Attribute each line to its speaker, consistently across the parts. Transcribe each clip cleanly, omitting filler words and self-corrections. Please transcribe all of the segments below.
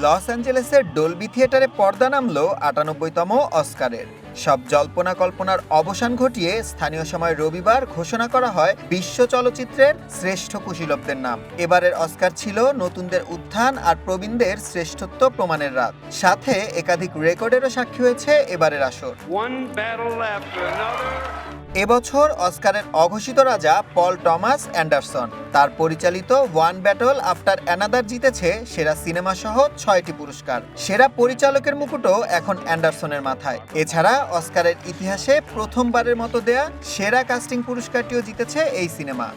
Speaker 1: Loss অ্যাঞ্জেলেসের Dolby থিয়েটারে পর্দা নামল ৯৮তম অস্কারের। সব জল্পনা কল্পনার অবসান ঘটিয়ে স্থানীয় সময় রবিবার ঘোষণা করা হয় বিশ্ব চলচ্চিত্রের শ্রেষ্ঠ কুশীলবদের নাম। এবারের অস্কার ছিল নতুনদের উত্থান আর প্রবীণদের শ্রেষ্ঠত্ব প্রমাণের রাত। সাথে একাধিক রেকর্ডেরও সাক্ষী হয়েছে এবারের আসর। এবছর অস্কারের অঘোষিত রাজা পল টমাস অ্যান্ডারসন। তার পরিচালিত ওয়ান ব্যাটল আফটার অ্যানাদার জিতেছে সেরা সিনেমা সহ ৬টি পুরস্কার। সেরা পরিচালকের মুকুটও এখন অ্যান্ডারসনের মাথায়। এছাড়া অস্কারের ইতিহাসে প্রথমবারের মতো দেয়া সেরা কাস্টিং পুরস্কারটিও জিতেছে এই সিনেমা।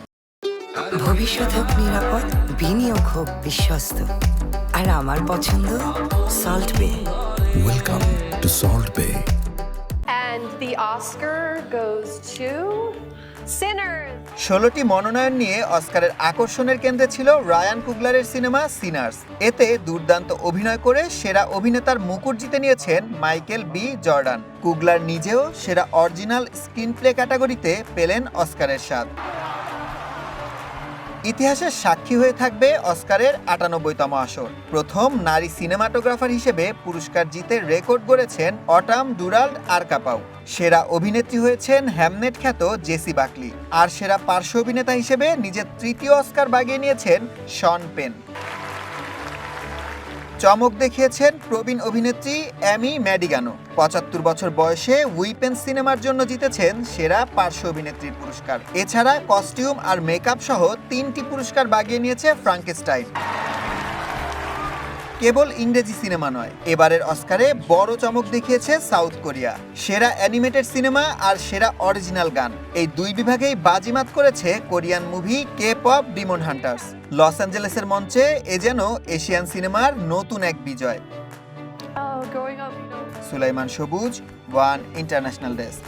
Speaker 2: ভবিষ্যৎ হোক নিরাপদ, বিনিয়োগ হোক বিশ্বস্ত, আর আমার পছন্দ সল্ট বে।
Speaker 3: ওয়েলকাম টু সল্ট বে।
Speaker 4: And the Oscar goes to Sinners.
Speaker 1: ১৬টি মনোনয়ন নিয়ে অস্কারের আকর্ষণের কেন্দ্রে ছিল রায়ান কুগলারের সিনেমা সিনার্স। এতে দুর্দান্ত অভিনয় করে সেরা অভিনেতার মুকুট জিতে নিয়েছেন মাইকেল বি জর্ডান। কুগলার নিজেও সেরা অরিজিনাল স্ক্রিনপ্লে ক্যাটাগরিতে পেলেন অস্কারের স্বাদ। ইতিহাসের সাক্ষী হয়ে থাকবে অস্কারের ৯৮তম আসর। প্রথম নারী সিনেমাটোগ্রাফার হিসেবে পুরস্কার জিতে রেকর্ড গড়েছেন অটাম ডুরাল্ড আরকাপাউ। সেরা অভিনেত্রী হয়েছেন হ্যামনেট খ্যাত জেসি বাকলি। আর সেরা পার্শ্ব অভিনেতা হিসেবে নিজের তৃতীয় অস্কার বাগিয়ে নিয়েছেন শন পেন। চমক দেখিয়েছেন প্রবীণ অভিনেত্রী অ্যামি ম্যাডিগানো। ৭৫ বছর বয়সে উইপেন সিনেমার জন্য জিতেছেন সেরা পার্শ্ব অভিনেত্রীর পুরস্কার। এছাড়া কস্টিউম আর মেকআপ সহ ৩টি পুরস্কার বাগিয়ে নিয়েছে ফ্রাঙ্কেস্টাইন। কেবল ইংরেজি সিনেমা নয়, এবারের অস্কারে বড় চমক দেখিয়েছে সাউথ কোরিয়া। সেরা অ্যানিমেটেড সিনেমা আর সেরা অরিজিনাল গান, এই দুই বিভাগেই বাজিমাত করেছে Korean movie K pop demon hunters. Los অ্যাঞ্জেলেসের মঞ্চে এ যেন এশিয়ান সিনেমার নতুন এক বিজয়।
Speaker 4: Oh, growing up,
Speaker 1: সুলাইমান সবুজ, ওয়ান ইন্টারন্যাশনাল ডেস্ক।